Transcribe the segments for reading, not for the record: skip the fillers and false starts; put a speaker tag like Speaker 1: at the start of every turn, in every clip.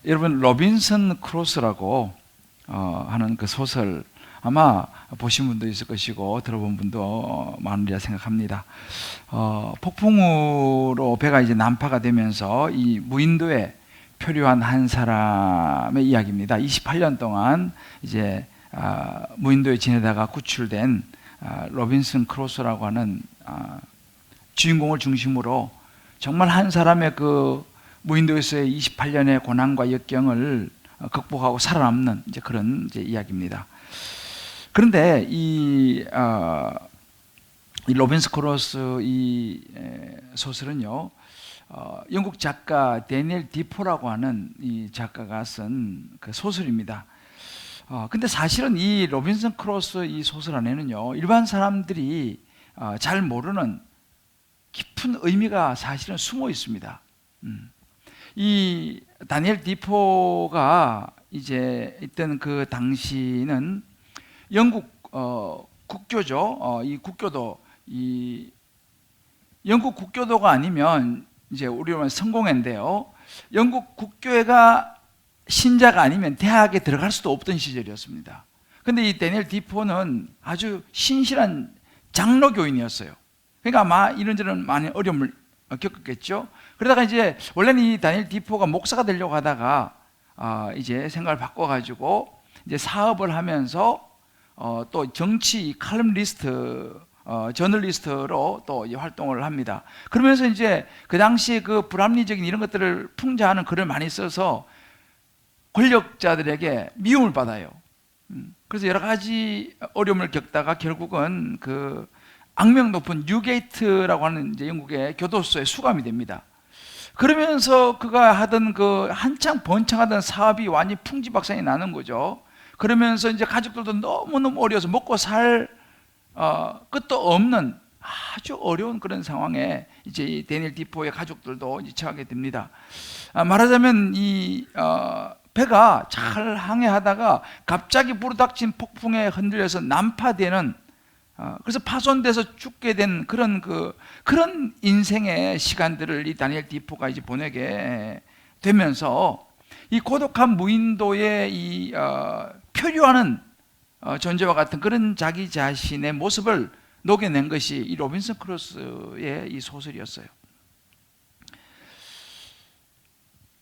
Speaker 1: 여러분 로빈슨 크루소라고 하는 그 소설 아마 보신 분도 있을 것이고 들어본 분도 많으리라 생각합니다. 폭풍우로 배가 이제 난파가 되면서 이 무인도에 표류한 한 사람의 이야기입니다. 28년 동안 이제 무인도에 지내다가 구출된 로빈슨 크루소라고 하는 주인공을 중심으로 정말 한 사람의 그 무인도에서의 28년의 고난과 역경을 극복하고 살아남는 이제 그런 이제 이야기입니다. 그런데 이 로빈슨 크루소 이 소설은요, 영국 작가 데니엘 디포라고 하는 이 작가가 쓴 그 소설입니다. 근데 사실은 이 로빈슨 크루소 이 소설 안에는요, 일반 사람들이 잘 모르는 깊은 의미가 사실은 숨어 있습니다. 이 다니엘 디포가 이제 있던 그 당시는 영국 국교죠. 이 국교도 이 영국 국교도가 아니면 이제 우리로 말하면 성공회인데요. 영국 국교회가 신자가 아니면 대학에 들어갈 수도 없던 시절이었습니다. 근데 이 다니엘 디포는 아주 신실한 장로교인이었어요. 그러니까 아마 이런저런 많은 어려움을 겪었겠죠. 그러다가 이제 원래는 이 다니엘 디포가 목사가 되려고 하다가 이제 생각을 바꿔가지고 이제 사업을 하면서 또 정치 칼럼니스트 저널리스트로 또 활동을 합니다. 그러면서 이제 그 당시 그 불합리적인 이런 것들을 풍자하는 글을 많이 써서 권력자들에게 미움을 받아요. 그래서 여러 가지 어려움을 겪다가 결국은 그 악명 높은 뉴게이트라고 하는 이제 영국의 교도소에 수감이 됩니다. 그러면서 그가 하던 그 한창 번창하던 사업이 완전히 풍지박산이 나는 거죠. 그러면서 이제 가족들도 너무너무 어려워서 먹고 살 끝도 없는 아주 어려운 그런 상황에 이제 이 데니엘 디포의 가족들도 이제 처하게 됩니다. 말하자면 이 배가 잘 항해하다가 갑자기 불어닥친 폭풍에 흔들려서 난파되는 그래서 파손돼서 죽게 된 그런 인생의 시간들을 이 다니엘 디포가 이제 보내게 되면서 이 고독한 무인도에 이 표류하는 존재와 같은 그런 자기 자신의 모습을 녹여낸 것이 이 로빈슨 크루소의 이 소설이었어요.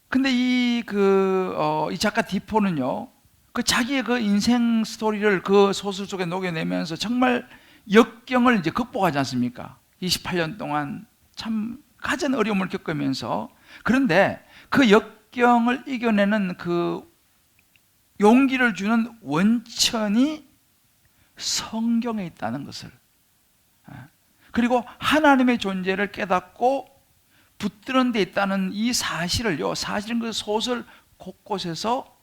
Speaker 1: 근데 이 작가 디포는요, 그 자기의 그 인생 스토리를 그 소설 속에 녹여내면서 정말 역경을 이제 극복하지 않습니까? 28년 동안 참 가진 어려움을 겪으면서. 그런데 그 역경을 이겨내는 그 용기를 주는 원천이 성경에 있다는 것을, 그리고 하나님의 존재를 깨닫고 붙드는 데 있다는 이 사실을요, 사실은 그 소설 곳곳에서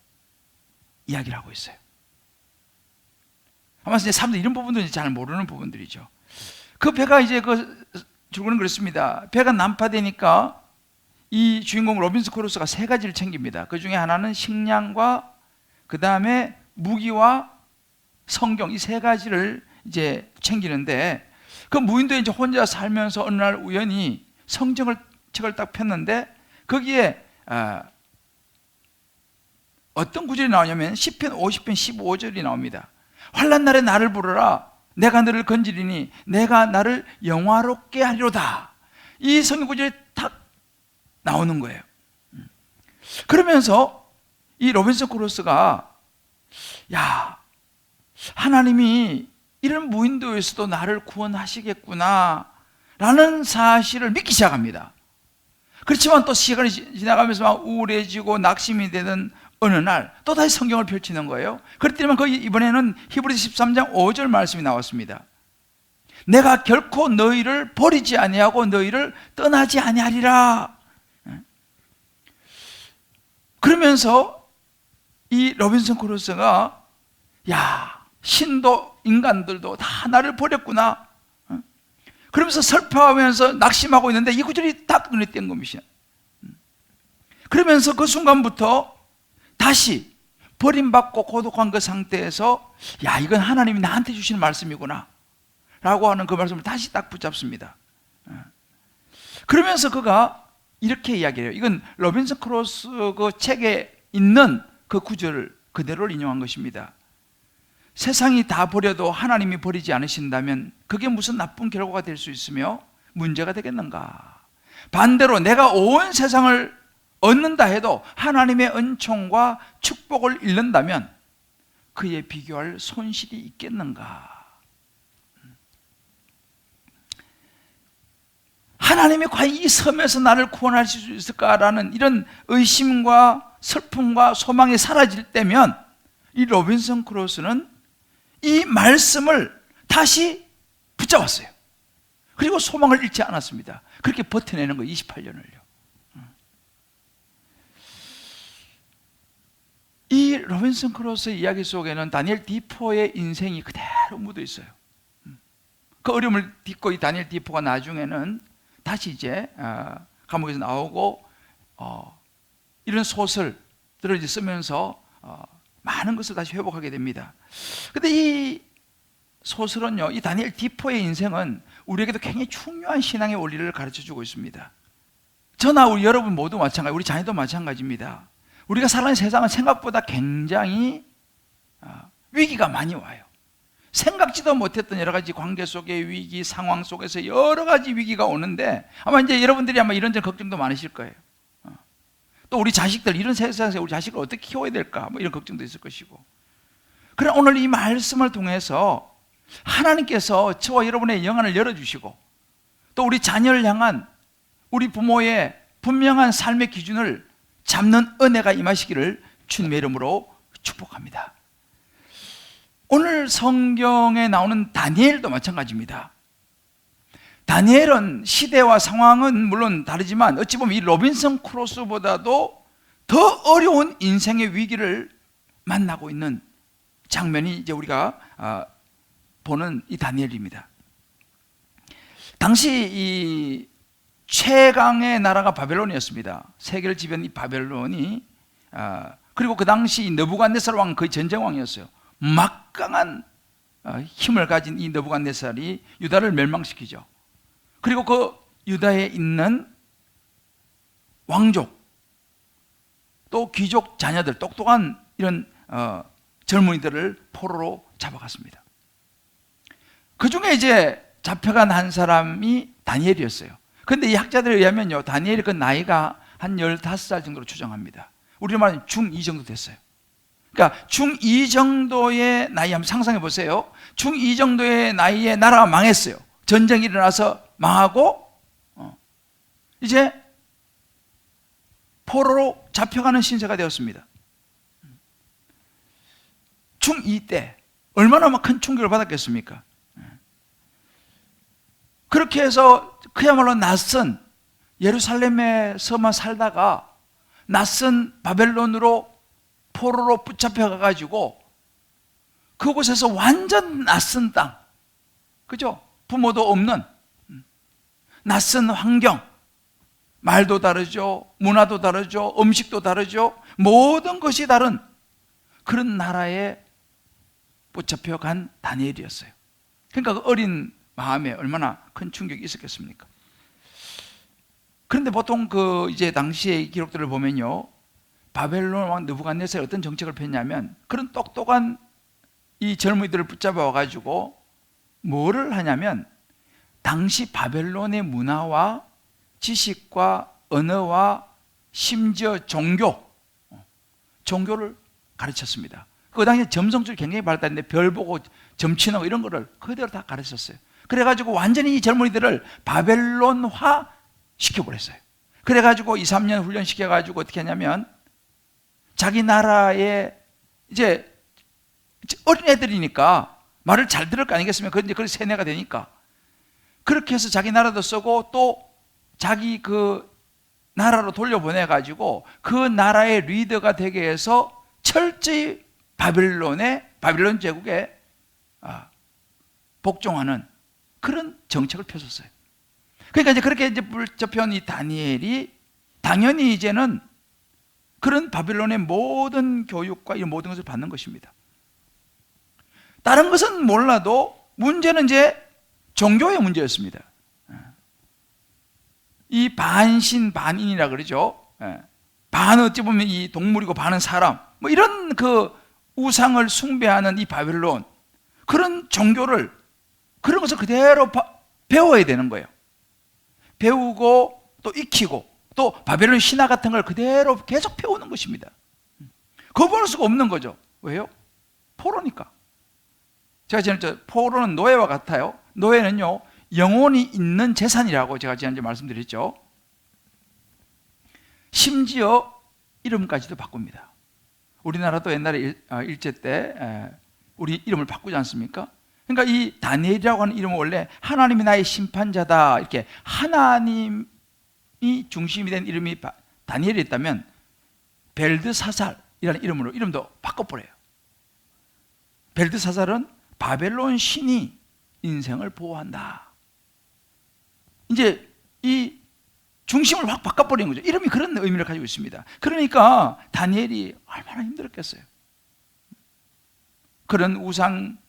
Speaker 1: 이야기를 하고 있어요. 아마 이제 사람들 이런 부분도 잘 모르는 부분들이죠. 그 배가 이제 줄거는 그렇습니다. 배가 난파되니까 이 주인공 로빈슨 크루소가 세 가지를 챙깁니다. 그 중에 하나는 식량과 그 다음에 무기와 성경, 이 세 가지를 이제 챙기는데, 그 무인도에 이제 혼자 살면서 어느 날 우연히 책을 딱 폈는데 거기에 어떤 구절이 나오냐면 시편 50편 15절이 나옵니다. 환난 날에 나를 부르라, 내가 너를 건지리니 내가 나를 영화롭게 하리로다. 이 성경 구절이 딱 나오는 거예요. 그러면서 이 로빈슨 크루소가, 야, 하나님이 이런 무인도에서도 나를 구원하시겠구나 라는 사실을 믿기 시작합니다. 그렇지만 또 시간이 지나가면서 막 우울해지고 낙심이 되던 어느 날 또다시 성경을 펼치는 거예요. 그랬더니 이번에는 히브리서 13장 5절 말씀이 나왔습니다. 내가 결코 너희를 버리지 아니하고 너희를 떠나지 아니하리라. 그러면서 이 로빈슨 크루소가, 야, 신도 인간들도 다 나를 버렸구나, 그러면서 슬퍼하면서 낙심하고 있는데 이 구절이 딱 눈에 띈 겁니다. 그러면서 그 순간부터 다시 버림받고 고독한 그 상태에서, 야, 이건 하나님이 나한테 주시는 말씀이구나 라고 하는 그 말씀을 다시 딱 붙잡습니다. 그러면서 그가 이렇게 이야기해요. 이건 로빈슨 크루소 그 책의 있는 그 구절을 그대로 인용한 것입니다. 세상이 다 버려도 하나님이 버리지 않으신다면 그게 무슨 나쁜 결과가 될 수 있으며 문제가 되겠는가? 반대로 내가 온 세상을 얻는다 해도 하나님의 은총과 축복을 잃는다면 그에 비교할 손실이 있겠는가? 하나님이 과연 이 섬에서 나를 구원하실 수 있을까라는 이런 의심과 슬픔과 소망이 사라질 때면 이 로빈슨 크루소는 이 말씀을 다시 붙잡았어요. 그리고 소망을 잃지 않았습니다. 그렇게 버텨내는 거예요. 28년을요. 이 로빈슨 크루소의 이야기 속에는 다니엘 디포의 인생이 그대로 묻어 있어요. 그 어려움을 딛고 이 다니엘 디포가 나중에는 다시 이제 감옥에서 나오고 이런 소설들을 이제 쓰면서 많은 것을 다시 회복하게 됩니다. 근데 이 소설은요, 이 다니엘 디포의 인생은 우리에게도 굉장히 중요한 신앙의 원리를 가르쳐주고 있습니다. 저나 우리 여러분 모두 마찬가지, 우리 자녀도 마찬가지입니다. 우리가 살아가는 세상은 생각보다 굉장히 위기가 많이 와요. 생각지도 못했던 여러 가지 관계 속의 위기, 상황 속에서 여러 가지 위기가 오는데 아마 이제 여러분들이 아마 이런저런 걱정도 많으실 거예요. 또 우리 자식들, 이런 세상에서 우리 자식을 어떻게 키워야 될까? 뭐 이런 걱정도 있을 것이고. 그러나 오늘 이 말씀을 통해서 하나님께서 저와 여러분의 영안을 열어주시고 또 우리 자녀를 향한 우리 부모의 분명한 삶의 기준을 잡는 은혜가 임하시기를 주님의 이름으로 축복합니다. 오늘 성경에 나오는 다니엘도 마찬가지입니다. 다니엘은 시대와 상황은 물론 다르지만 어찌 보면 이 로빈슨 크루소보다도 더 어려운 인생의 위기를 만나고 있는 장면이 이제 우리가 보는 이 다니엘입니다. 당시 이 최강의 나라가 바벨론이었습니다. 세계를 지배한 이 바벨론이 그리고 그 당시 이 느부갓네살 왕은 거의 전쟁왕이었어요. 막강한 힘을 가진 이 느부갓네살이 유다를 멸망시키죠. 그리고 그 유다에 있는 왕족 또 귀족 자녀들, 똑똑한 이런 젊은이들을 포로로 잡아갔습니다. 그 중에 이제 잡혀간 한 사람이 다니엘이었어요. 그런데 이 학자들에 의하면요, 다니엘이 그 나이가 한 15살 정도로 추정합니다. 우리로 말하면 중2 정도 됐어요. 그러니까 중2 정도의 나이 한번 상상해 보세요. 중2 정도의 나이에 나라가 망했어요. 전쟁이 일어나서 망하고 이제 포로로 잡혀가는 신세가 되었습니다. 중2 때 얼마나 큰 충격을 받았겠습니까? 그렇게 해서 그야말로 낯선 예루살렘에서만 살다가 낯선 바벨론으로 포로로 붙잡혀 가가지고 그곳에서 완전 낯선 땅, 그죠? 부모도 없는 낯선 환경, 말도 다르죠, 문화도 다르죠, 음식도 다르죠, 모든 것이 다른 그런 나라에 붙잡혀 간 다니엘이었어요. 그러니까 그 어린 마음에 얼마나 큰 충격이 있었겠습니까? 그런데 보통 그 이제 당시의 기록들을 보면요, 바벨론 왕 느부갓네살이 어떤 정책을 폈냐면 그런 똑똑한 이 젊은이들을 붙잡아 와가지고 뭐를 하냐면 당시 바벨론의 문화와 지식과 언어와 심지어 종교를 가르쳤습니다. 그 당시에 점성술이 굉장히 발달했는데 별 보고 점치는 이런 거를 그대로 다 가르쳤어요. 그래가지고 완전히 이 젊은이들을 바벨론화 시켜버렸어요. 그래가지고 2, 3년 훈련시켜가지고 어떻게 하냐면 자기 나라에 이제 어린애들이니까 말을 잘 들을 거 아니겠습니까? 그런데 그게 세뇌가 되니까 그렇게 해서 자기 나라도 쓰고 또 자기 그 나라로 돌려보내가지고 그 나라의 리더가 되게 해서 철저히 바벨론 제국에 복종하는 그런 정책을 펴줬어요. 그러니까 이제 그렇게 이제 붙잡혀온 이 다니엘이 당연히 이제는 그런 바벨론의 모든 교육과 이 모든 것을 받는 것입니다. 다른 것은 몰라도 문제는 이제 종교의 문제였습니다. 이 반신 반인이라 그러죠. 반은 어찌 보면 이 동물이고 반은 사람, 뭐 이런 그 우상을 숭배하는 이 바벨론, 그런 종교를, 그런 것을 그대로 배워야 되는 거예요. 배우고 또 익히고 또 바벨론 신화 같은 걸 그대로 계속 배우는 것입니다. 거부할 수가 없는 거죠. 왜요? 포로니까. 제가 지난주에 포로는 노예와 같아요. 노예는요, 영혼이 있는 재산이라고 제가 지난주에 말씀드렸죠. 심지어 이름까지도 바꿉니다. 우리나라도 옛날에 일제 때 우리 이름을 바꾸지 않습니까? 그러니까 이 다니엘이라고 하는 이름은 원래 하나님이 나의 심판자다, 이렇게 하나님이 중심이 된 이름이 다니엘이었다면 벨드사살이라는 이름으로 이름도 바꿔버려요. 벨드사살은 바벨론 신이 인생을 보호한다. 이제 이 중심을 확 바꿔버리는 거죠. 이름이 그런 의미를 가지고 있습니다. 그러니까 다니엘이 얼마나 힘들었겠어요. 그런 우상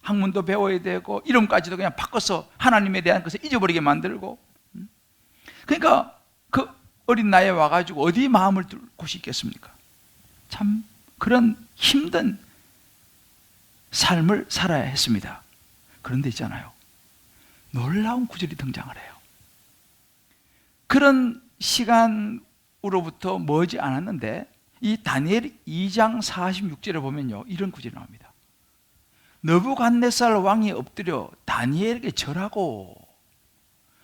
Speaker 1: 학문도 배워야 되고 이름까지도 그냥 바꿔서 하나님에 대한 것을 잊어버리게 만들고, 그러니까 그 어린 나이에 와가지고 어디 마음을 둘 곳이 있겠습니까? 참 그런 힘든 삶을 살아야 했습니다. 그런데 있잖아요, 놀라운 구절이 등장을 해요. 그런 시간으로부터 머지 않았는데 이 다니엘 2장 46절에 보면요, 이런 구절이 나옵니다. 느부갓네살 왕이 엎드려 다니엘에게 절하고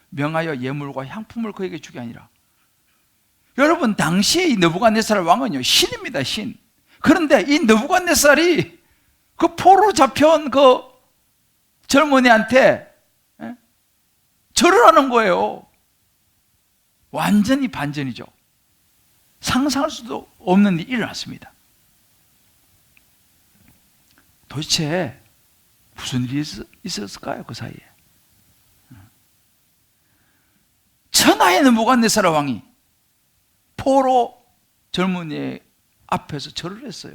Speaker 1: 명하여 예물과 향품을 그에게 주게 아니라. 여러분, 당시에 이 느부갓네살 왕은요, 신입니다, 신. 그런데 이 느부갓네살이 그 포로 잡혀온 그 젊은이한테 절을 하는 거예요. 완전히 반전이죠. 상상할 수도 없는 일이 일어났습니다. 도대체 무슨 일이 있었을까요, 그 사이에? 천하의 느부갓네살 왕이 포로 젊은이 앞에서 절을 했어요.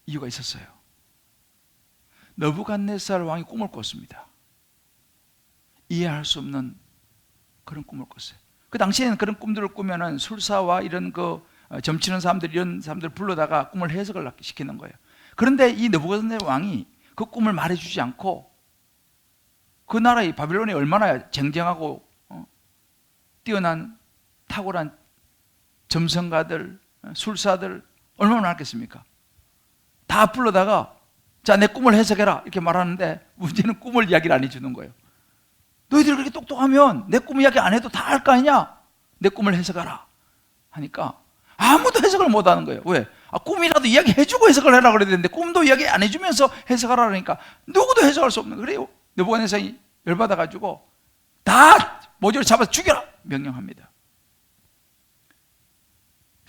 Speaker 1: 이유가 있었어요. 느부갓네살 왕이 꿈을 꿨습니다. 이해할 수 없는 그런 꿈을 꿨어요. 그 당시에는 그런 꿈들을 꾸면은 술사와 이런 그 점치는 사람들, 이런 사람들 불러다가 꿈을 해석을 시키는 거예요. 그런데 이 느부갓네살 왕이 그 꿈을 말해주지 않고 그 나라의 바빌론이 얼마나 쟁쟁하고 뛰어난 탁월한 점성가들, 술사들 얼마나 많겠습니까? 다 불러다가 자, 내 꿈을 해석해라 이렇게 말하는데, 문제는 꿈을 이야기를 안 해주는 거예요. 너희들이 그렇게 똑똑하면 내 꿈 이야기 안 해도 다 알 거 아니냐? 내 꿈을 해석하라 하니까 아무도 해석을 못 하는 거예요. 왜? 꿈이라도 이야기해주고 해석을 해라 그래야 되는데 꿈도 이야기 안 해주면서 해석하라 그러니까 누구도 해석할 수 없는 거예요. 그래요, 느부갓네살이 열받아가지고 다 모조리 잡아서 죽여라 명령합니다.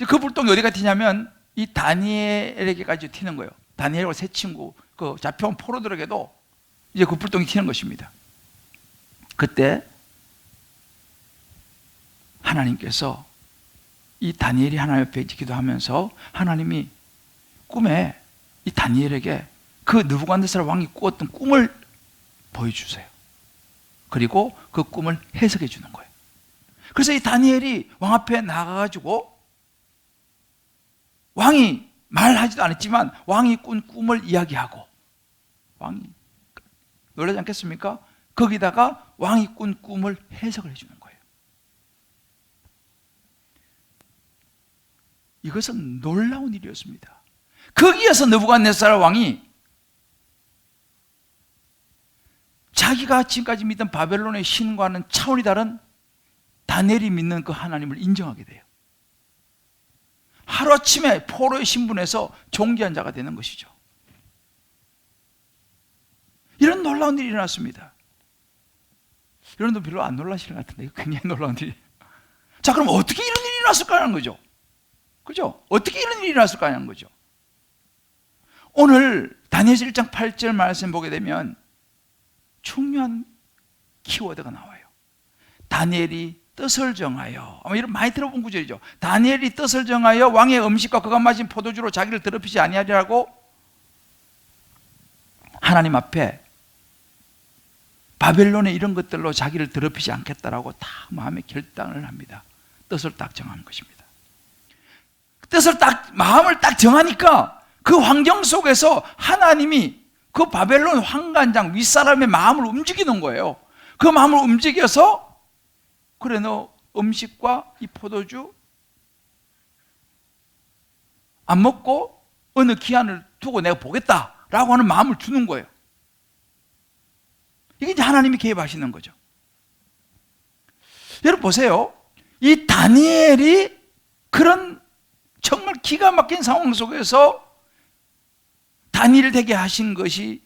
Speaker 1: 그 불똥이 어디가 튀냐면 이 다니엘에게까지 튀는 거예요. 다니엘과 세 친구, 그 잡혀온 포로들에게도 이제 그 불똥이 튀는 것입니다. 그때 하나님께서 이 다니엘이 하나님 앞에 기도하면서 하나님이 꿈에 이 다니엘에게 그 느부갓네살 왕이 꾸었던 꿈을 보여주세요. 그리고 그 꿈을 해석해 주는 거예요. 그래서 이 다니엘이 왕 앞에 나가가지고 왕이 말하지도 않았지만 왕이 꾼 꿈을 이야기하고, 왕이 놀라지 않겠습니까? 거기다가 왕이 꾼 꿈을 해석을 해주는 거예요. 이것은 놀라운 일이었습니다. 거기에서 느부갓네살 왕이 자기가 지금까지 믿던 바벨론의 신과는 차원이 다른 다니엘이 믿는 그 하나님을 인정하게 돼요. 하루아침에 포로의 신분에서 존귀한 자가 되는 것이죠. 이런 놀라운 일이 일어났습니다. 여러분도 별로 안 놀라시는 것 같은데 굉장히 놀라운 일이에요. 자, 그럼 어떻게 이런 일이 일어났을까 하는 거죠. 그죠? 어떻게 이런 일이 일어났을까 하는 거죠. 오늘 다니엘서 1장 8절 말씀 보게 되면 중요한 키워드가 나와요. 다니엘이 뜻을 정하여, 아마 이런 많이 들어본 구절이죠. 다니엘이 뜻을 정하여 왕의 음식과 그가 마신 포도주로 자기를 더럽히지 아니하리라고 하나님 앞에 바벨론의 이런 것들로 자기를 더럽히지 않겠다라고 다 마음의 결단을 합니다. 뜻을 딱 정하는 것입니다. 뜻을 딱, 마음을 딱 정하니까 그 환경 속에서 하나님이 그 바벨론 황관장 윗사람의 마음을 움직이는 거예요. 그 마음을 움직여서, 그래, 너 음식과 이 포도주 안 먹고 어느 기한을 두고 내가 보겠다라고 하는 마음을 주는 거예요. 이게 이제 하나님이 개입하시는 거죠. 여러분 보세요. 이 다니엘이 그런 정말 기가 막힌 상황 속에서 다니엘을 되게 하신 것이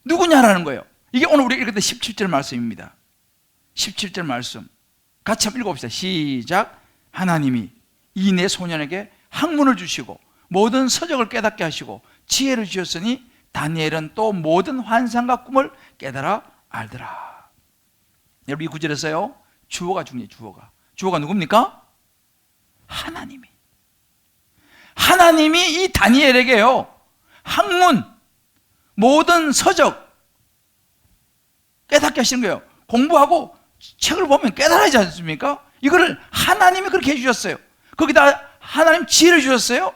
Speaker 1: 누구냐라는 거예요. 이게 오늘 우리가 읽었던 17절 말씀입니다. 17절 말씀 같이 한번 읽어봅시다. 시작. 하나님이 이 내 소년에게 학문을 주시고 모든 서적을 깨닫게 하시고 지혜를 주셨으니 다니엘은 또 모든 환상과 꿈을 깨달아 알더라. 여러분 이 구절에서요, 주어가 중요해요. 주어가 누굽니까? 하나님이 이 다니엘에게요, 학문, 모든 서적 깨닫게 하시는 거예요. 공부하고 책을 보면 깨달아야지 않습니까? 이거를 하나님이 그렇게 해주셨어요. 거기다 하나님 지혜를 주셨어요.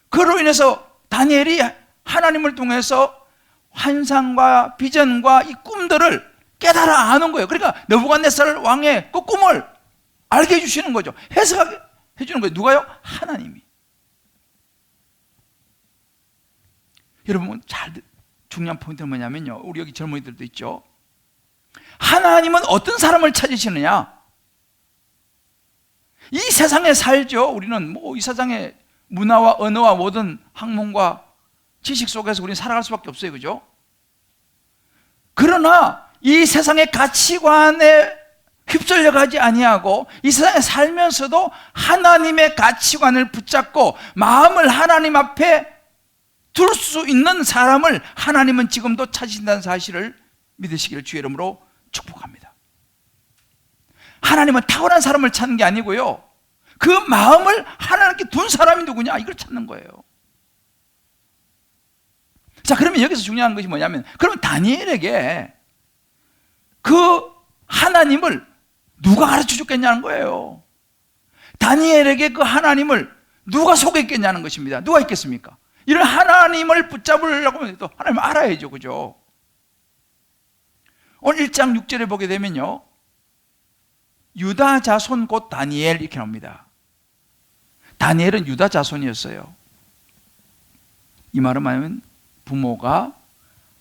Speaker 1: 그로 인해서 다니엘이 하나님을 통해서 환상과 비전과 이 꿈들을 깨달아 아는 거예요. 그러니까 느부갓네살 왕의 그 꿈을 알게 해주시는 거죠. 해석하게 해주는 거예요. 누가요? 하나님이. 여러분 중요한 포인트는 뭐냐면요, 우리 여기 젊은이들도 있죠. 하나님은 어떤 사람을 찾으시느냐? 이 세상에 살죠. 우리는 뭐 이 세상의 문화와 언어와 모든 학문과 지식 속에서 우리는 살아갈 수밖에 없어요. 그죠? 그러나 이 세상의 가치관에 휩쓸려 가지 아니하고 이 세상에 살면서도 하나님의 가치관을 붙잡고 마음을 하나님 앞에 둘 수 있는 사람을 하나님은 지금도 찾으신다는 사실을 믿으시기를 주의 이름으로 축복합니다. 하나님은 타고난 사람을 찾는 게 아니고요, 그 마음을 하나님께 둔 사람이 누구냐, 이걸 찾는 거예요. 자, 그러면 여기서 중요한 것이 뭐냐면, 그러면 다니엘에게 그 하나님을 누가 가르쳐 줬겠냐는 거예요. 다니엘에게 그 하나님을 누가 소개했겠냐는 것입니다. 누가 있겠습니까? 이런 하나님을 붙잡으려고 하면 또 하나님 알아야죠. 그죠? 오늘 1장 6절에 보게 되면요, 유다 자손 곧 다니엘 이렇게 나옵니다. 다니엘은 유다 자손이었어요. 이 말은 뭐냐면 부모가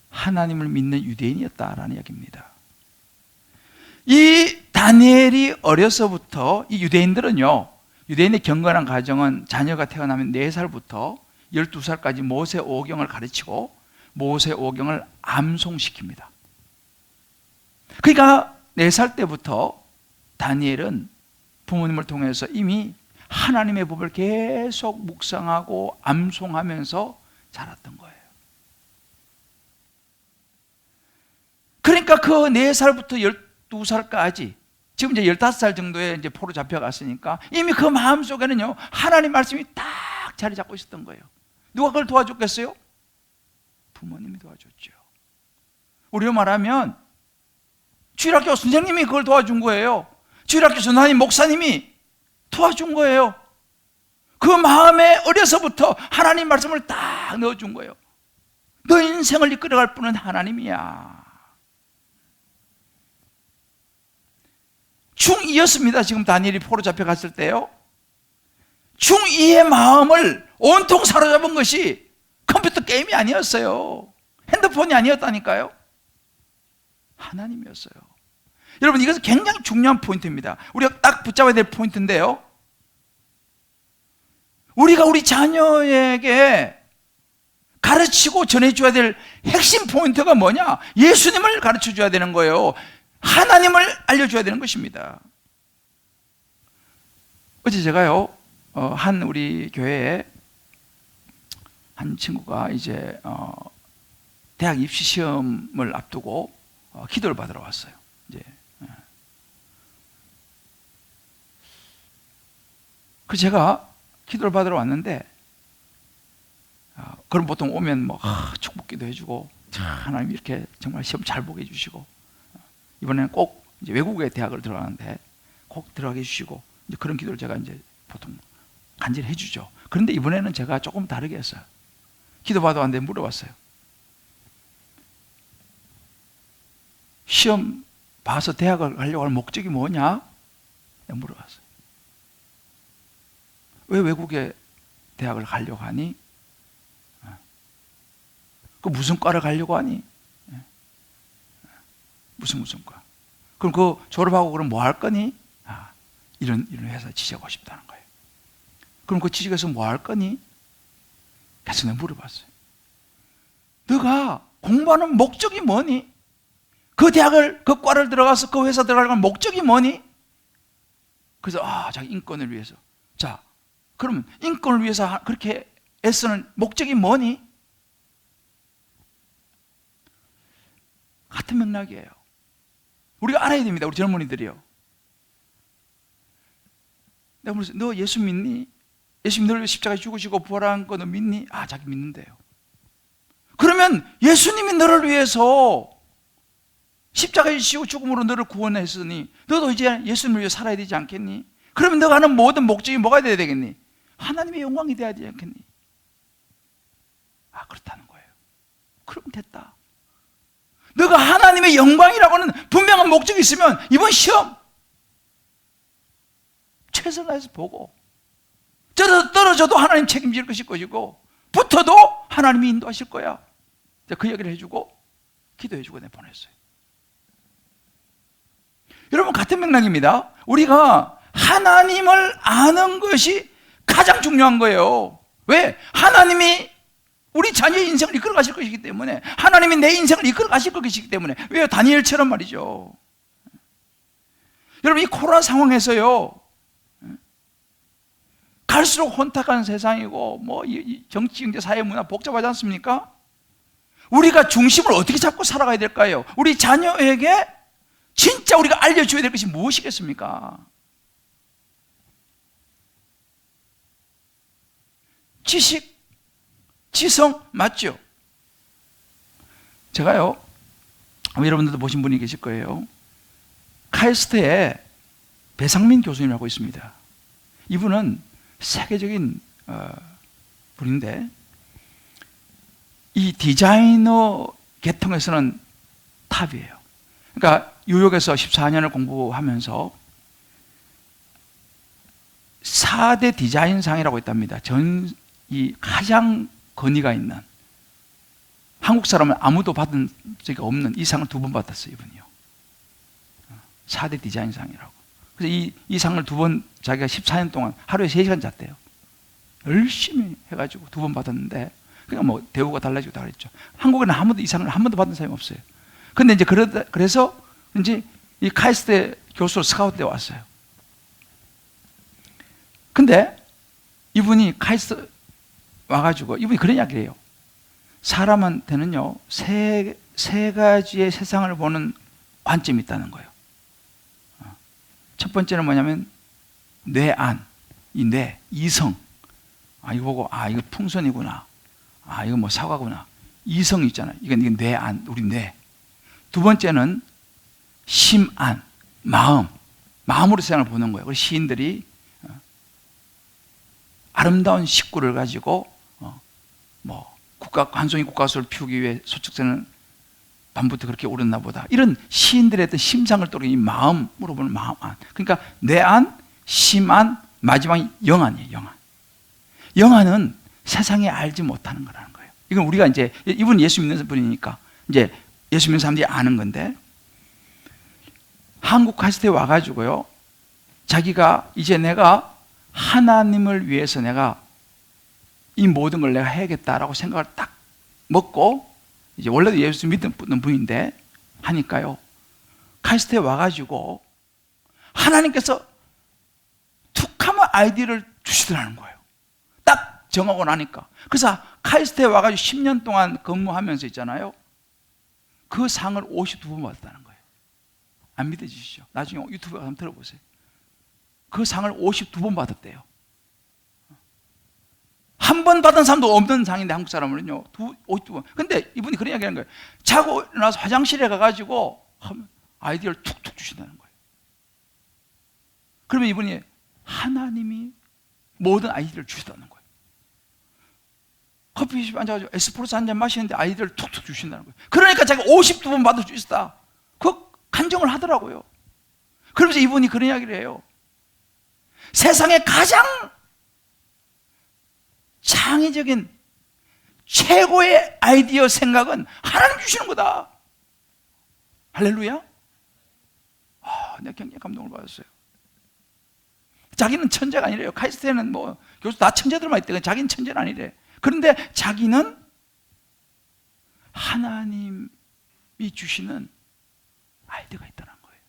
Speaker 1: 하나님을 믿는 유대인이었다라는 이야기입니다. 이 다니엘이 어려서부터, 이 유대인들은요, 유대인의 경건한 가정은 자녀가 태어나면 4살부터 12살까지 모세 오경을 가르치고 모세 오경을 암송시킵니다. 그러니까 4살 때부터 다니엘은 부모님을 통해서 이미 하나님의 법을 계속 묵상하고 암송하면서 자랐던 거예요. 그러니까 그 4살부터 12살까지, 지금 이제 15살 정도에 이제 포로 잡혀갔으니까 이미 그 마음속에는요, 하나님 말씀이 딱 자리 잡고 있었던 거예요. 누가 그걸 도와줬겠어요? 부모님이 도와줬죠. 우리로 말하면 주일학교 선생님이 그걸 도와준 거예요. 주일학교 전도사님, 목사님이 도와준 거예요. 그 마음에 어려서부터 하나님 말씀을 딱 넣어준 거예요. 너 인생을 이끌어갈 분은 하나님이야. 중2였습니다. 지금 다니엘이 포로 잡혀갔을 때요. 중2의 마음을 온통 사로잡은 것이 컴퓨터 게임이 아니었어요. 핸드폰이 아니었다니까요. 하나님이었어요. 여러분, 이것은 굉장히 중요한 포인트입니다. 우리가 딱 붙잡아야 될 포인트인데요, 우리가 우리 자녀에게 가르치고 전해줘야 될 핵심 포인트가 뭐냐? 예수님을 가르쳐줘야 되는 거예요. 하나님을 알려줘야 되는 것입니다. 어제 제가요, 한 우리 교회에 한 친구가 이제 대학 입시 시험을 앞두고 기도를 받으러 왔어요. 이제 그 제가 기도를 받으러 왔는데, 그럼 보통 오면 뭐 축복기도 해주고, 하나님 이렇게 정말 시험 잘 보게 해주시고, 이번에는 꼭 이제 외국의 대학을 들어가는데 꼭 들어가게 해주시고, 이제 그런 기도를 제가 이제 보통 간절히 해주죠. 그런데 이번에는 제가 조금 다르게 했어요. 기도받아 왔는데 물어봤어요. 시험 봐서 대학을 가려고 하는 목적이 뭐냐? 내가 물어봤어요. 왜 외국에 대학을 가려고 하니? 그 무슨 과를 가려고 하니? 무슨 과? 그럼 그 졸업하고 그럼 뭐 할 거니? 이런 회사 취직하고 싶다는 거예요. 그럼 그 취직해서 뭐 할 거니? 그래서 내가 물어봤어요. 너가 공부하는 목적이 뭐니? 그 대학을, 그 과를 들어가서 그 회사 들어가려는 목적이 뭐니? 그래서 자기 인권을 위해서. 자, 그러면 인권을 위해서 그렇게 애쓰는 목적이 뭐니? 같은 맥락이에요. 우리가 알아야 됩니다. 우리 젊은이들이요. 내가 물었어요. 너 예수 믿니? 예수님 너를 십자가에 죽으시고 부활한 거 너 믿니? 자기 믿는데요. 그러면 예수님이 너를 위해서 십자가에 지시고 죽음으로 너를 구원했으니 너도 이제 예수님을 위해 살아야 되지 않겠니? 그러면 너가 하는 모든 목적이 뭐가 돼야 되겠니? 하나님의 영광이 돼야 되지 않겠니? 그렇다는 거예요. 그럼 됐다. 너가 하나님의 영광이라고 하는 분명한 목적이 있으면 이번 시험 최선을 다해서 보고, 떨어져도 하나님 책임질 것일 것이고, 붙어도 하나님이 인도하실 거야. 그 얘기를 해주고 기도해주고 내보냈어요. 여러분, 같은 맥락입니다. 우리가 하나님을 아는 것이 가장 중요한 거예요. 왜? 하나님이 우리 자녀의 인생을 이끌어 가실 것이기 때문에, 하나님이 내 인생을 이끌어 가실 것이기 때문에. 왜요? 다니엘처럼 말이죠. 여러분, 이 코로나 상황에서요, 갈수록 혼탁한 세상이고, 이 정치, 경제, 사회, 문화 복잡하지 않습니까? 우리가 중심을 어떻게 잡고 살아가야 될까요? 우리 자녀에게 진짜 우리가 알려줘야 될 것이 무엇이겠습니까? 지식, 지성 맞죠? 제가요, 여러분들도 보신 분이 계실 거예요. 카이스트에 배상민 교수님이라고 있습니다. 이분은 세계적인 분인데, 이 디자이너 계통에서는 탑이에요. 그러니까 뉴욕에서 14년을 공부하면서 4대 디자인상이라고 있답니다. 이 가장 권위가 있는, 한국 사람은 아무도 받은 적이 없는 이 상을 2번 받았어요, 이분이요. 4대 디자인상이라고. 그래서 이 상을 2번, 자기가 14년 동안 하루에 3시간 잤대요. 열심히 해가지고 2번 받았는데, 그러니까 대우가 달라지고 다 그랬죠. 한국에는 아무도 이 상을 한 번도 받은 사람이 없어요. 근데 이제 그래서 이제 이 카이스트 교수로 스카우트돼 왔어요. 근데 이분이 카이스트 와가지고 이분이 그런 이야기를 해요. 사람한테는요, 세 가지의 세상을 보는 관점이 있다는 거예요. 첫 번째는 뭐냐면 뇌안, 이 뇌, 이성. 이거 보고 이거 풍선이구나. 이거 사과구나. 이성 있잖아요. 이건 뇌안, 우리 뇌. 두 번째는 심안, 마음으로 세상을 보는 거예요. 그래서 시인들이 아름다운 식구를 가지고 한송이 국가수를 피우기 위해 소축새는 밤부터 그렇게 오렸나 보다. 이런 시인들의 어떤 심상을 떠오르는 이 마음으로 보는 마음안. 그러니까 뇌안, 심안, 마지막이 영안이에요. 영안은 세상에 알지 못하는 거라는 거예요. 이건 우리가 이제, 이분 예수 믿는 분이니까 이제 예수 믿는 사람들이 아는 건데, 한국 카이스트에 와가지고요, 자기가 이제 내가 하나님을 위해서 내가 이 모든 걸 내가 해야겠다라고 생각을 딱 먹고, 이제 원래도 예수 믿는 분인데 하니까요, 카이스트에 와가지고 하나님께서 툭하면 아이디어를 주시더라는 거예요. 딱 정하고 나니까. 그래서 카이스트에 와가지고 10년 동안 근무하면서 있잖아요, 그 상을 52번 받았다는 거예요. 안 믿어지시죠? 나중에 유튜브에 한번 들어보세요. 그 상을 52번 받았대요. 한 번 받은 사람도 없는 상인데, 한국 사람은요 52번. 근데 이분이 그런 이야기 하는 거예요. 자고 일어나서 화장실에 가가지고 아이디어를 툭툭 주신다는 거예요. 그러면 이분이 하나님이 모든 아이들을 주시다는 거예요. 커피숍 앉아가지고 에스프레소 한 잔 마시는데 아이들을 툭툭 주신다는 거예요. 그러니까 자기가 52번 받을 수 있다. 그 간증을 하더라고요. 그러면서 이분이 그런 이야기를 해요. 세상에 가장 창의적인 최고의 아이디어 생각은 하나님 주시는 거다. 할렐루야. 내가 굉장히 감동을 받았어요. 자기는 천재가 아니래요. 카이스트에는 뭐 교수 다 천재들만 있대. 자기는 천재는 아니래. 그런데 자기는 하나님이 주시는 아이디어가 있다는 거예요.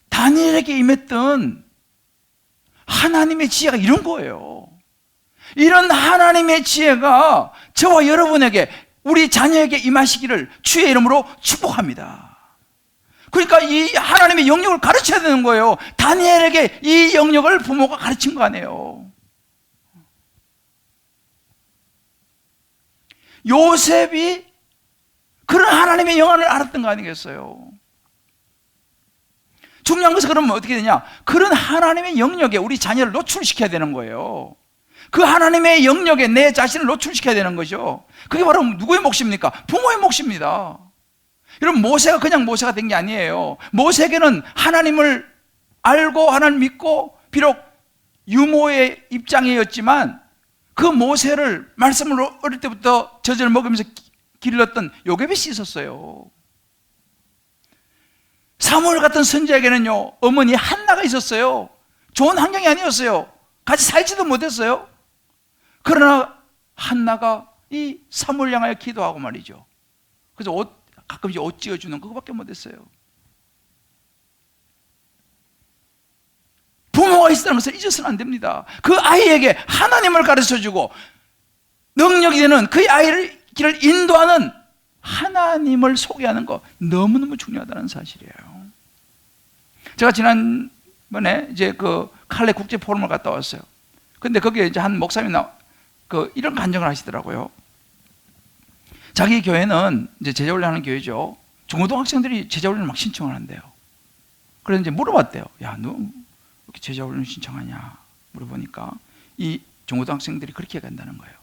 Speaker 1: 다니엘에게 임했던 하나님의 지혜가 이런 거예요. 이런 하나님의 지혜가 저와 여러분에게, 우리 자녀에게 임하시기를 주의 이름으로 축복합니다. 그러니까 이 하나님의 영역을 가르쳐야 되는 거예요. 다니엘에게 이 영역을 부모가 가르친 거 아니에요. 요셉이 그런 하나님의 영안을 알았던 거 아니겠어요? 중요한 것은 그러면 어떻게 되냐? 그런 하나님의 영역에 우리 자녀를 노출시켜야 되는 거예요. 그 하나님의 영역에 내 자신을 노출시켜야 되는 거죠. 그게 바로 누구의 몫입니까? 부모의 몫입니다. 여러분, 모세가 그냥 모세가 된 게 아니에요. 모세에게는 하나님을 알고 하나님을 믿고 비록 유모의 입장이었지만 그 모세를 말씀을 어릴 때부터 젖을 먹으면서 길렀던 요게벳이 있었어요. 사무엘 같은 선지자에게는요, 어머니 한나가 있었어요. 좋은 환경이 아니었어요. 같이 살지도 못했어요. 그러나 한나가 이 사무엘 향하여 기도하고 말이죠. 그래서 가끔씩 옷 찢어주는 그거밖에 못했어요. 부모가 있다는 것을 잊어서는 안 됩니다. 그 아이에게 하나님을 가르쳐주고 능력이 되는 그 아이를 길을 인도하는 하나님을 소개하는 거 너무너무 중요하다는 사실이에요. 제가 지난번에 이제 그 칼레 국제 포럼을 갔다 왔어요. 근데 거기에 이제 한 목사님이 이런 간증을 하시더라고요. 자기 교회는 이제 제자훈련하는 교회죠. 중고등학생들이 제자훈련을 막 신청을 한대요. 그래서 이제 물어봤대요. 야, 너 이렇게 제자훈련 신청하냐? 물어보니까 이 중고등학생들이 그렇게 간다는 거예요.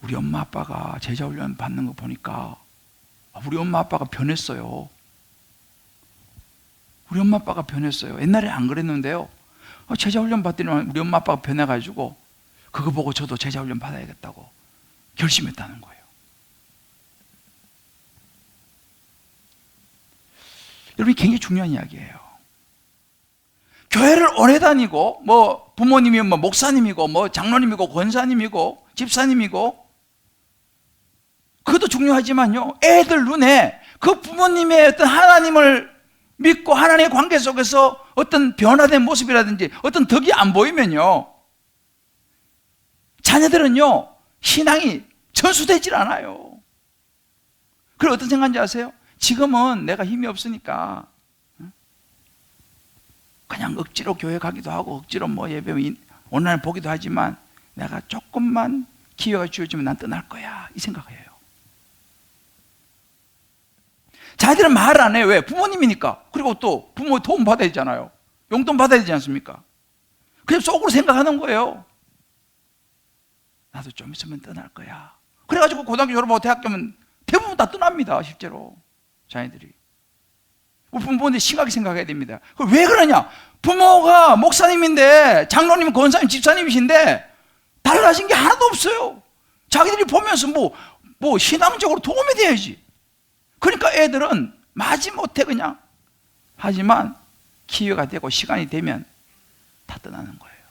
Speaker 1: 우리 엄마 아빠가 제자훈련 받는 거 보니까 우리 엄마 아빠가 변했어요. 우리 엄마 아빠가 변했어요. 옛날에 안 그랬는데요. 제자훈련 받더니 우리 엄마 아빠가 변해가지고 그거 보고 저도 제자훈련 받아야겠다고 결심했다는 거예요. 여러분, 굉장히 중요한 이야기예요. 교회를 오래 다니고 뭐 부모님이면 뭐 목사님이고 뭐 장로님이고 권사님이고 집사님이고 그것도 중요하지만요, 애들 눈에 그 부모님의 어떤 하나님을 믿고 하나님의 관계 속에서 어떤 변화된 모습이라든지 어떤 덕이 안 보이면요, 자녀들은요 신앙이 전수되질 않아요. 그리고 어떤 생각인지 아세요? 지금은 내가 힘이 없으니까 그냥 억지로 교회 가기도 하고 억지로 뭐 예배 온라인 보기도 하지만 내가 조금만 기회가 주어지면 난 떠날 거야, 이 생각해요. 자기들은 말 안 해요. 왜? 부모님이니까. 그리고 또 부모의 도움 받아야 되잖아요. 용돈 받아야 되지 않습니까? 그냥 속으로 생각하는 거예요. 나도 좀 있으면 떠날 거야. 그래가지고 고등학교 졸업하고 대학 가면 대부분 다 떠납니다. 실제로 자녀들이. 우리 부모님들 심하게 생각해야 됩니다. 왜 그러냐? 부모가 목사님인데 장로님, 권사님, 집사님이신데 달라진 게 하나도 없어요. 자기들이 보면서 뭐 신앙적으로 도움이 돼야지. 그러니까 애들은 마지못해 그냥 하지만 기회가 되고 시간이 되면 다 떠나는 거예요.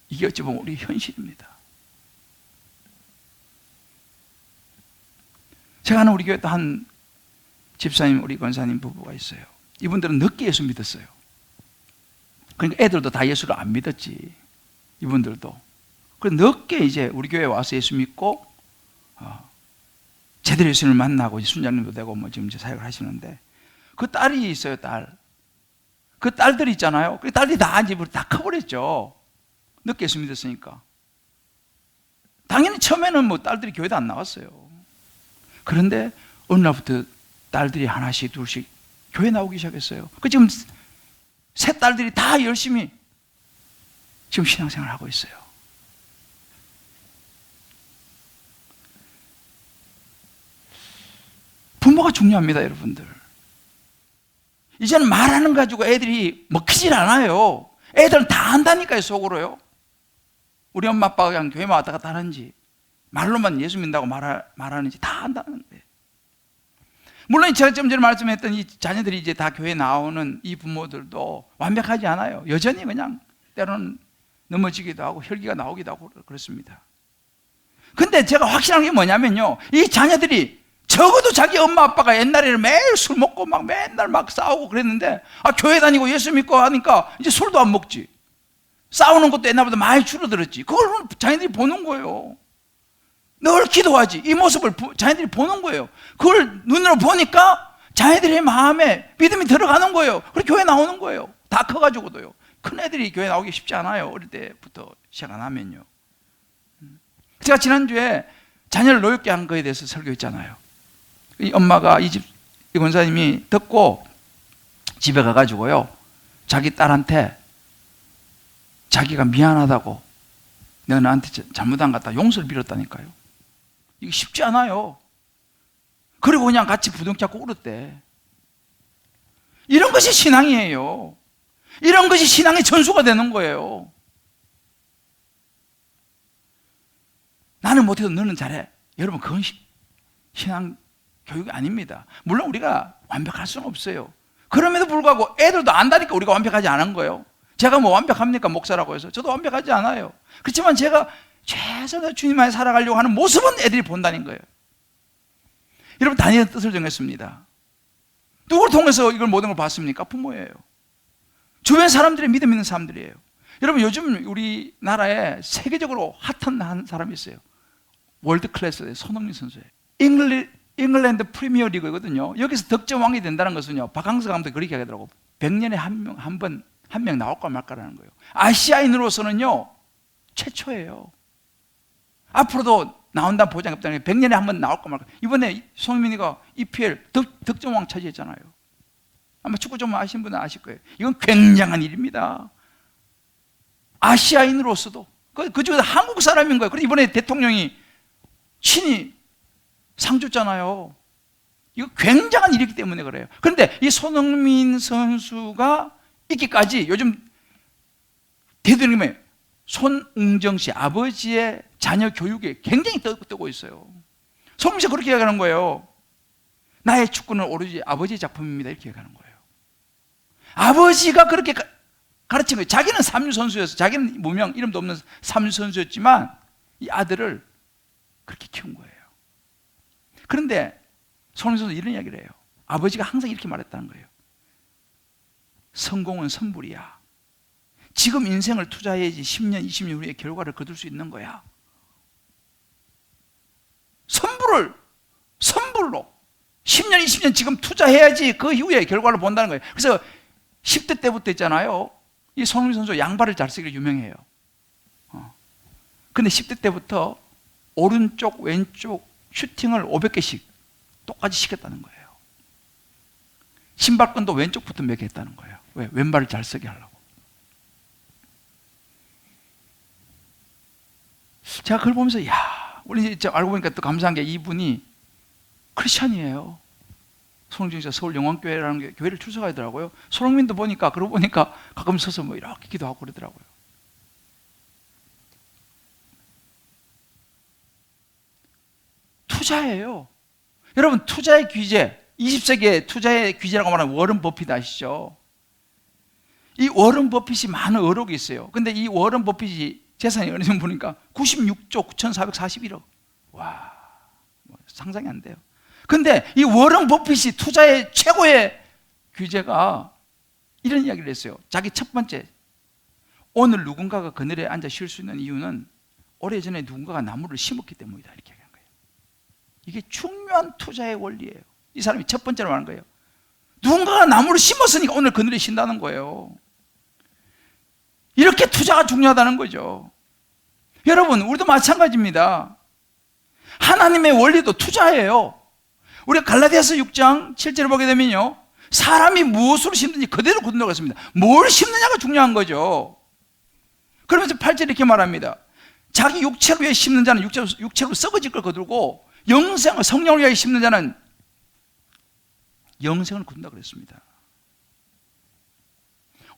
Speaker 1: 이게 어찌 보면 우리 현실입니다. 제가 아는 우리 교회 또 한 집사님, 우리 권사님 부부가 있어요. 이분들은 늦게 예수 믿었어요. 그러니까 애들도 다 예수를 안 믿었지. 이분들도. 그래서 늦게 이제 우리 교회에 와서 예수 믿고 제대로 예수님을 만나고 순장님도 되고 뭐 지금 이제 사역을 하시는데, 그 딸이 있어요, 딸. 그 딸들이 있잖아요. 그 딸들이 다 이제 다 커버렸죠. 늦게 예수 믿었으니까. 당연히 처음에는 뭐 딸들이 교회도 안 나왔어요. 그런데 어느 날부터 딸들이 하나씩 둘씩 교회 나오기 시작했어요. 지금 세 딸들이 다 열심히 지금 신앙생활을 하고 있어요. 부모가 중요합니다, 여러분들. 이제는 말하는 가지고 애들이 먹히질 않아요. 애들은 다 안다니까요, 속으로요. 우리 엄마 아빠가 그냥 교회만 왔다 갔다 하는지, 말로만 예수 믿는다고 말하는지 다 안다는 거예요. 물론 제가 좀 전에 말씀했던 이 자녀들이 이제 다 교회 나오는 이 부모들도 완벽하지 않아요. 여전히 그냥 때로는 넘어지기도 하고 혈기가 나오기도 하고 그렇습니다. 근데 제가 확실한 게 뭐냐면요, 이 자녀들이 적어도 자기 엄마 아빠가 옛날에는 매일 술 먹고 막 맨날 막 싸우고 그랬는데, 교회 다니고 예수 믿고 하니까 이제 술도 안 먹지. 싸우는 것도 옛날보다 많이 줄어들었지. 그걸 자녀들이 보는 거예요. 늘 기도하지. 이 모습을 자녀들이 보는 거예요. 그걸 눈으로 보니까 자녀들의 마음에 믿음이 들어가는 거예요. 그래서 교회 나오는 거예요. 다 커가지고도요. 큰 애들이 교회 나오기 쉽지 않아요. 어릴 때부터 시작 안 하면요. 제가 지난주에 자녀를 노역게 한 거에 대해서 설교했잖아요. 이 엄마가 이 권사님이 듣고 집에 가가지고요, 자기 딸한테 자기가 미안하다고, 내가 나한테 잘못한 것 같다, 용서를 빌었다니까요. 이게 쉽지 않아요. 그리고 그냥 같이 부둥 잡고 울었대. 이런 것이 신앙이에요. 이런 것이 신앙의 전수가 되는 거예요. 나는 못해도 너는 잘해. 여러분, 그건 신앙 교육이 아닙니다. 물론 우리가 완벽할 수는 없어요. 그럼에도 불구하고 애들도 안다니까 우리가 완벽하지 않은 거예요. 제가 뭐 완벽합니까? 목사라고 해서. 저도 완벽하지 않아요. 그렇지만 제가 최선의 주님 안에 살아가려고 하는 모습은 애들이 본다는 거예요. 여러분, 다니엘의 뜻을 정했습니다. 누구를 통해서 이걸 모든 걸 봤습니까? 부모예요. 주변 사람들이 믿음 있는 사람들이에요. 여러분, 요즘 우리나라에 세계적으로 핫한 한 사람이 있어요. 월드 클래스의 손흥민 선수예요. 잉글랜드 프리미어 리그거든요. 여기서 득점왕이 된다는 것은요, 박항서 감독이 그렇게 하더라고. 100년에 한 명 나올까 말까라는 거예요. 아시아인으로서는요, 최초예요. 앞으로도 나온다는 보장이 없다는 게 100년에 한 번 나올까 말까. 이번에 손흥민이가 EPL 득점왕 차지했잖아요. 아마 축구 좀 아시는 분은 아실 거예요. 이건 굉장한 일입니다. 아시아인으로서도. 그 중에서 한국 사람인 거예요. 그래서 이번에 대통령이 친히 상 줬잖아요. 이거 굉장한 일이기 때문에 그래요. 그런데 이 손흥민 선수가 있기까지 요즘 대통령이 손웅정 씨 아버지의 자녀 교육에 굉장히 뜨고 있어요. 손흥민 씨가 그렇게 얘기하는 거예요. 나의 축구는 오로지 아버지의 작품입니다. 이렇게 얘기하는 거예요. 아버지가 그렇게 가르친 거예요. 자기는 삼류 선수였어요. 자기는 무명, 이름도 없는 삼류 선수였지만 이 아들을 그렇게 키운 거예요. 그런데 손흥민 선수 이런 이야기를 해요. 아버지가 항상 이렇게 말했다는 거예요. 성공은 선불이야. 지금 인생을 투자해야지 10년, 20년 후에 결과를 거둘 수 있는 거야. 선불로 10년, 20년 지금 투자해야지 그 이후에 결과를 본다는 거예요. 그래서 10대 때부터 있잖아요. 이 손흥민 선수 양발을 잘 쓰기로 유명해요. 근데 10대 때부터 오른쪽, 왼쪽 슈팅을 500개씩 똑같이 시켰다는 거예요. 신발끈도 왼쪽부터 몇 개 했다는 거예요. 왜? 왼발을 잘 쓰게 하려고. 제가 그걸 보면서, 우리 이제 알고 보니까 또 감사한 게 이분이 크리스찬이에요. 손흥민 씨가 서울 영광교회라는 교회를 출석하더라고요. 손흥민도 보니까, 그러고 보니까 가끔 서서 뭐 이렇게 기도하고 그러더라고요. 투자예요. 여러분, 투자의 귀재, 20세기의 투자의 귀재라고 말하는 워런 버핏 아시죠? 이 워런 버핏이 많은 어록이 있어요. 근데 이 워런 버핏이 재산이 어느 정도 보니까 96조 9,441억. 와, 상상이 안 돼요. 근데 이 워런 버핏이 투자의 최고의 귀재가 이런 이야기를 했어요. 자기 첫 번째, 오늘 누군가가 그늘에 앉아 쉴 수 있는 이유는 오래전에 누군가가 나무를 심었기 때문이다. 이렇게 얘기한 거예요. 이게 중요한 투자의 원리예요. 이 사람이 첫 번째로 말한 거예요. 누군가가 나무를 심었으니까 오늘 그늘에 쉰다는 거예요. 이렇게 투자가 중요하다는 거죠. 여러분, 우리도 마찬가지입니다. 하나님의 원리도 투자예요. 우리가 갈라디아서 6장 7절을 보게 되면요, 사람이 무엇으로 심든지 그대로 거둔다고 했습니다. 뭘 심느냐가 중요한 거죠. 그러면서 8절에 이렇게 말합니다. 자기 육체를 위해 심는 자는 육체로 썩어질 걸 거두고 영생을, 성령을 위해 심는 자는 영생을 거둔다고 그랬습니다.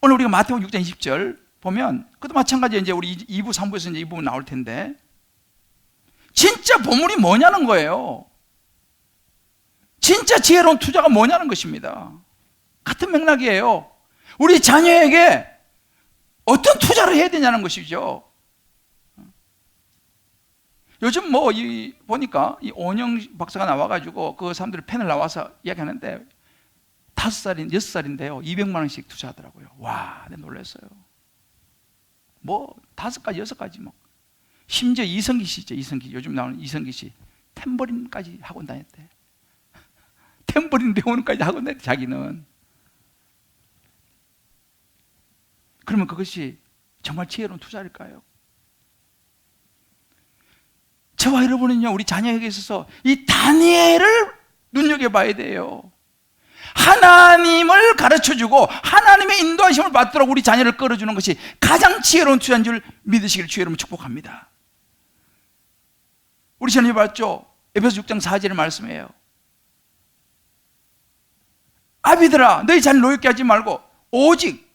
Speaker 1: 오늘 우리가 마태복음 6장 20절 보면 그것도 마찬가지로 이제 우리 2부, 3부에서 이제 이 부분 나올 텐데, 진짜 보물이 뭐냐는 거예요. 진짜 지혜로운 투자가 뭐냐는 것입니다. 같은 맥락이에요. 우리 자녀에게 어떤 투자를 해야 되냐는 것이죠. 요즘 보니까 이 오은영 박사가 나와가지고 그 사람들이 패널 나와서 이야기하는데 5살인 6살인데요 200만 원씩 투자하더라고요. 와, 내가 놀랐어요. 5가지 6가지 심지어 이성기 씨 있죠. 이성기, 요즘 나오는 이성기 씨 탬버린까지 학원 다녔대. 탬버린 배우는까지 학원 다녔대, 자기는. 그러면 그것이 정말 지혜로운 투자일까요? 저와 여러분은요, 우리 자녀에게 있어서 이 다니엘을 눈여겨봐야 돼요. 하나님을 가르쳐주고 하나님의 인도하심을 받도록 우리 자녀를 끌어주는 것이 가장 지혜로운 투자인 줄 믿으시기를 주의 이름으로 축복합니다. 우리 전에 봤죠? 에베소 6장 4절의 말씀이에요. 아비들아, 너희 자녀를 노엽게 하지 말고 오직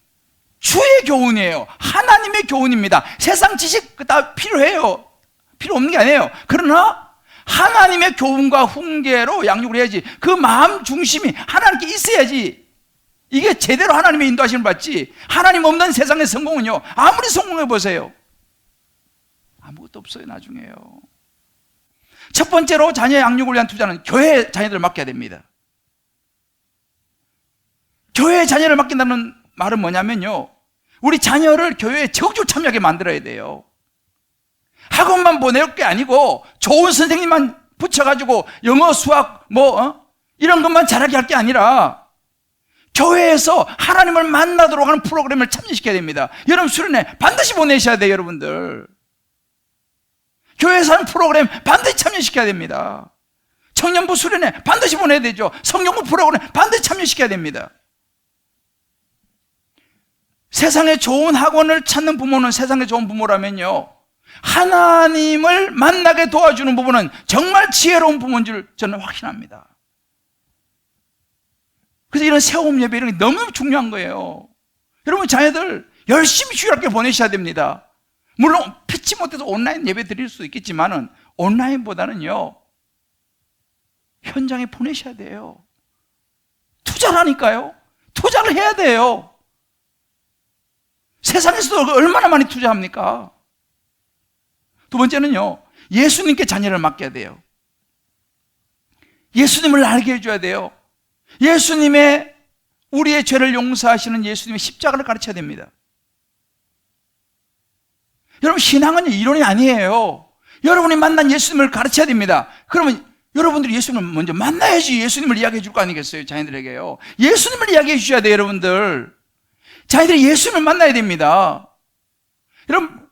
Speaker 1: 주의 교훈이에요. 하나님의 교훈입니다. 세상 지식 다 필요해요. 필요 없는 게 아니에요. 그러나 하나님의 교훈과 훈계로 양육을 해야지. 그 마음 중심이 하나님께 있어야지 이게 제대로 하나님의 인도하심을 받지. 하나님 없는 세상의 성공은요, 아무리 성공해 보세요, 아무것도 없어요. 나중에요. 첫 번째로 자녀 양육을 위한 투자는 교회에 자녀들을 맡겨야 됩니다. 교회에 자녀를 맡긴다는 말은 뭐냐면요, 우리 자녀를 교회에 적극적으로 참여하게 만들어야 돼요. 학원만 보낼 게 아니고 좋은 선생님만 붙여가지고 영어, 수학 이런 것만 잘하게 할 게 아니라 교회에서 하나님을 만나도록 하는 프로그램을 참여시켜야 됩니다. 여러분 수련회 반드시 보내셔야 돼요. 여러분들 교회에서 하는 프로그램 반드시 참여시켜야 됩니다. 청년부 수련회 반드시 보내야 되죠. 성경부 프로그램 반드시 참여시켜야 됩니다. 세상에 좋은 학원을 찾는 부모는 세상에 좋은 부모라면요, 하나님을 만나게 도와주는 부분은 정말 지혜로운 부모인 줄 저는 확신합니다. 그래서 이런 새홈 예배 이런 게 너무 중요한 거예요. 여러분 자녀들 열심히 주일학교 보내셔야 됩니다. 물론 피치 못해서 온라인 예배 드릴 수도 있겠지만은 온라인보다는요 현장에 보내셔야 돼요. 투자라니까요. 투자를 해야 돼요. 세상에서도 얼마나 많이 투자합니까? 두 번째는요, 예수님께 자녀를 맡겨야 돼요. 예수님을 알게 해줘야 돼요. 예수님의 우리의 죄를 용서하시는 예수님의 십자가를 가르쳐야 됩니다. 여러분 신앙은 이론이 아니에요. 여러분이 만난 예수님을 가르쳐야 됩니다. 그러면 여러분들이 예수님을 먼저 만나야지 예수님을 이야기해 줄 거 아니겠어요? 자녀들에게요. 예수님을 이야기해 주셔야 돼요. 여러분들 자녀들이 예수님을 만나야 됩니다. 여러분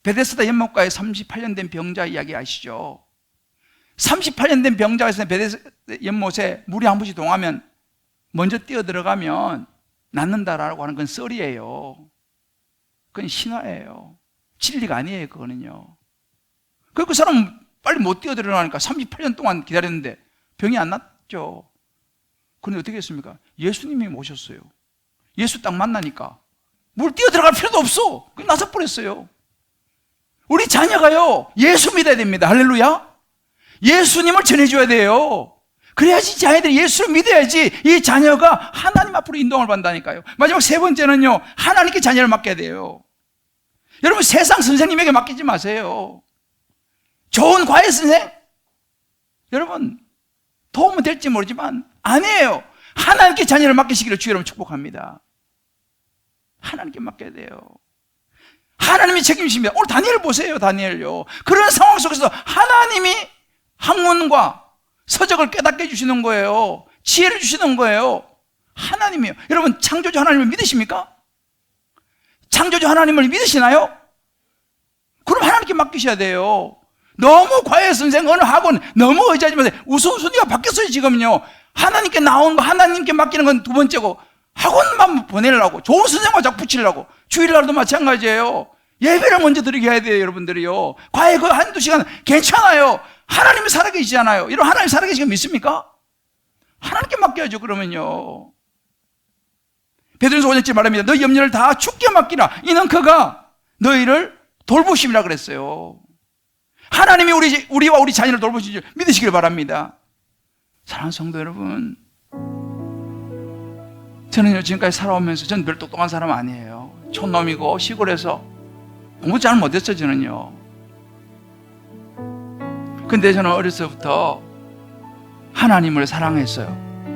Speaker 1: 베데스다 연못가에 38년 된 병자 이야기 아시죠? 38년 된 병자가 있으면 베데스다 연못에 물이 한 번씩 동하면 먼저 뛰어 들어가면 낫는다라고 하는 건 썰이에요. 그건 신화예요. 진리가 아니에요. 그거는요. 그 사람은 빨리 못 뛰어 들어가니까 38년 동안 기다렸는데 병이 안 낫죠. 그런데 어떻게 했습니까? 예수님이 모셨어요. 예수 딱 만나니까 물 뛰어 들어갈 필요도 없어. 그냥 나서 버렸어요. 우리 자녀가요 예수 믿어야 됩니다. 할렐루야. 예수님을 전해줘야 돼요. 그래야지 자녀들이 예수를 믿어야지 이 자녀가 하나님 앞으로 인도를 받는다니까요. 마지막 세 번째는요, 하나님께 자녀를 맡겨야 돼요. 여러분 세상 선생님에게 맡기지 마세요. 좋은 과외 선생 여러분 도움은 될지 모르지만 아니에요. 하나님께 자녀를 맡기시기를 주여 여러분 축복합니다. 하나님께 맡겨야 돼요. 하나님이 책임지십니다. 오늘 다니엘 보세요. 다니엘요. 그런 상황 속에서 하나님이 학문과 서적을 깨닫게 해주시는 거예요. 지혜를 주시는 거예요. 하나님이요. 여러분 창조주 하나님을 믿으십니까? 창조주 하나님을 믿으시나요? 그럼 하나님께 맡기셔야 돼요. 너무 과외 선생 어느 학원 너무 의지하지 마세요. 우선순위가 바뀌었어요. 지금요. 하나님께 나오는 거, 하나님께 맡기는 건 두 번째고, 학원만 보내려고, 좋은 선생만 자꾸 붙이려고. 주일날도 마찬가지예요. 예배를 먼저 드리게 해야 돼요, 여러분들이요. 과외 그 한두 시간 괜찮아요. 하나님이 살아계시잖아요. 이런 하나님 살아계시는 거 믿습니까? 하나님께 맡겨야죠, 그러면요. 베드로전서 5장째 말합니다. 너희 염려를 다 주께 맡기라. 이는 그가 너희를 돌보심이라 그랬어요. 하나님이 우리와 우리 자녀를 돌보신 줄 믿으시길 바랍니다. 사랑하는 성도 여러분, 저는요, 지금까지 살아오면서 저는 별 똑똑한 사람 아니에요. 촌놈이고 시골에서 공부 잘 못했어요, 저는요. 근데 저는 어려서부터 하나님을 사랑했어요.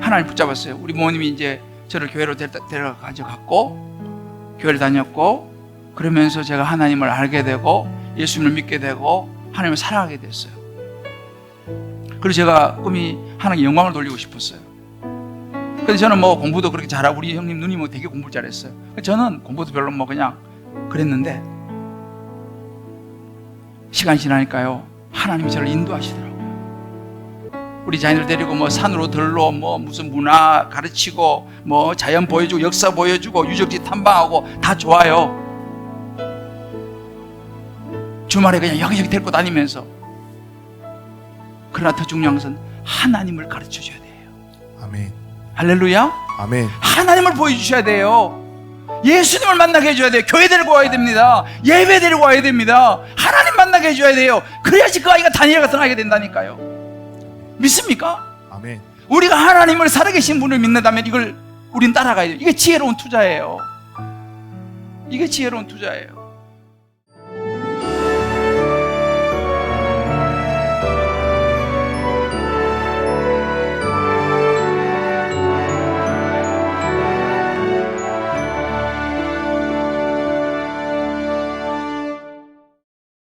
Speaker 1: 하나님 붙잡았어요. 우리 부모님이 이제 저를 교회로 데려가져갔고, 교회를 다녔고, 그러면서 제가 하나님을 알게 되고, 예수님을 믿게 되고, 하나님을 사랑하게 됐어요. 그래서 제가 꿈이 하나님께 영광을 돌리고 싶었어요. 그래서 저는 뭐 공부도 그렇게 잘하고, 우리 형님 누님 뭐 되게 공부를 잘했어요. 저는 공부도 별로 뭐 그냥 그랬는데, 시간이 지나니까요, 하나님이 저를 인도하시더라고요. 우리 자녀들 데리고 뭐 산으로 들러 뭐 무슨 문화 가르치고 뭐 자연 보여주고 역사 보여주고 유적지 탐방하고 다 좋아요. 주말에 그냥 여기저기 데리고 다니면서. 그러나 더 중요한 것은 하나님을 가르쳐 줘야 돼요.
Speaker 2: 아멘.
Speaker 1: 할렐루야.
Speaker 2: 아멘.
Speaker 1: 하나님을 보여주셔야 돼요. 예수님을 만나게 해줘야 돼요. 교회 데리고 와야 됩니다. 예배 데리고 와야 됩니다. 하나님 만나게 해줘야 돼요. 그래야지 그 아이가 다니엘 같은 아이가 된다니까요. 믿습니까?
Speaker 2: 아멘.
Speaker 1: 우리가 하나님을 살아계신 분을 믿는다면 이걸 우린 따라가야 돼요. 이게 지혜로운 투자예요. 이게 지혜로운 투자예요.